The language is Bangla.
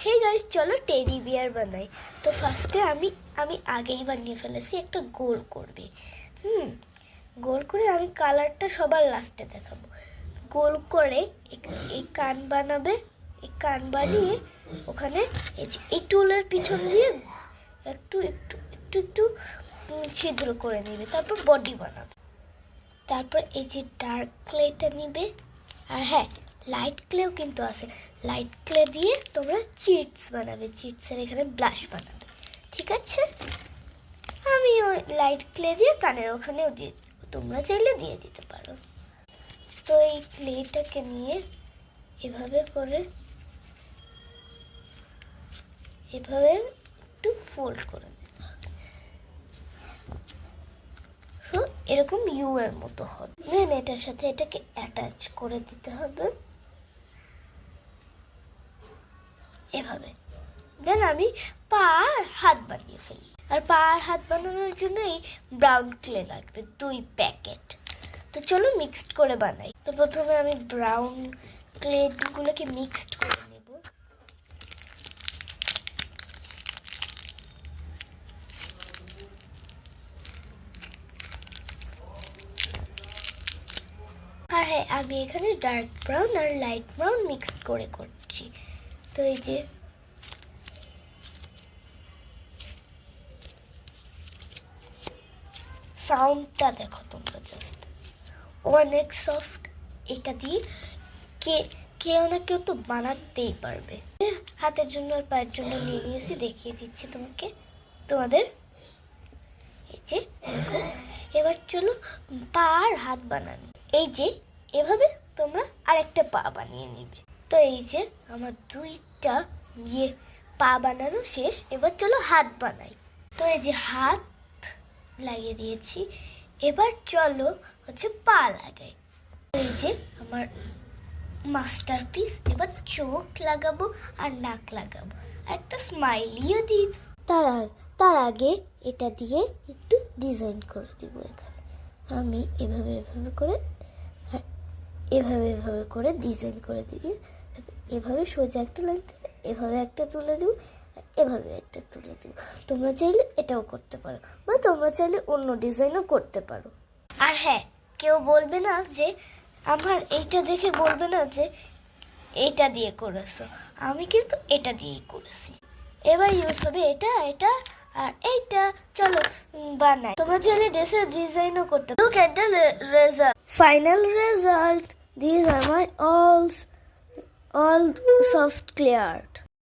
হে গাইস, চলো টেডি বিয়ার বানাই। তো ফার্স্টে আমি আগেই বানিয়ে ফেলেছি একটা গোল করবে। গোল করে আমি কালারটা সবার লাস্টে দেখাবো। গোল করে এই কান বানাবে। এই কান বানিয়ে ওখানে এই টুলের পিছন দিয়ে একটু একটু একটু একটু ছিদ্র করে নেবে, তারপর বডি বানাবে। তারপর এই যে ডার্ক ক্লেটা নিবে, আর হ্যাঁ, লাইট ক্লেও কিন্তু আছে। লাইট ক্লে দিয়ে তোমরা চিটস বানাবে, চিটসের এখানে ব্লাশ বানাবে, ঠিক আছে? আমি ওই লাইট ক্লে দিয়ে কানের ওখানেও দিয়ে দেবো, তোমরা চাইলে দিয়ে দিতে পারো। তো এই ক্লেটাকে নিয়ে এভাবে করে এভাবে একটু ফোল্ড করে নিতে হবে। তো এরকম ইউ এর মতো হবে। দেন এটার সাথে এটাকে অ্যাটাচ করে দিতে হবে এভাবে। দেন আমি পা আর হাত বানিয়ে ফেলি। আর পা আর হাত বানানোর জন্য এই ব্রাউন ক্লে লাগবে 2 প্যাকেট। তো চলো মিক্সড করে বানাই। তো প্রথমে আমি ব্রাউন ক্লেগুলোকে মিক্সড করে নেব। আর হ্যাঁ, আমি এখানে ডার্ক ব্রাউন আর লাইট ব্রাউন মিক্সড করে করছি। তো এই যে সাউন্ডটা দেখো তোমরা, জাস্ট অনেক সফট। এটা দিয়ে কেউ না কেউ তো বানাতেই পারবে। হাতের জন্য আর পায়ের জন্য নিয়ে নিয়েছি, দেখিয়ে দিচ্ছি তোমাদের। এই যে এবার চলো পা আর হাত বানানো। এই যে এভাবে তোমরা আরেকটা পা বানিয়ে নিবে। তো এই যে আমার 2টা পা বানানো শেষ। এবার চলো হাত বানাই। তো এই যে হাত লাগিয়ে দিয়েছি, এবার চলো পা লাগাই। এই যে আমার মাস্টারপিস। এবার চোখ লাগাবো আর নাক লাগাবো, আর একটা স্মাইলিও দিই। তার আগে এটা দিয়ে একটু ডিজাইন করে দিব। এখানে আমি এভাবে করে ডিজাইন করে দিই। এভাবে সোজা একটা লাইন, এভাবে একটা তুলে দিব, এভাবে একটা তুলে দিব। তোমরা চাইলে এটাও করতে পারো, বা তোমরা চাইলে অন্য ডিজাইনও করতে পারো। আর হ্যাঁ, কেউ বলবে না যে আমার এইটা দেখে বলবে না যে এইটা দিয়ে করেছো। আমি কিন্তু এটা দিয়েই করেছি। এবার ইউজ হবে এটা আর এইটা। চলো বানাই। তোমরা চাইলে ড্রেসের ডিজাইনও করতে পারো। Look at the result, final result. These are my all soft clay art.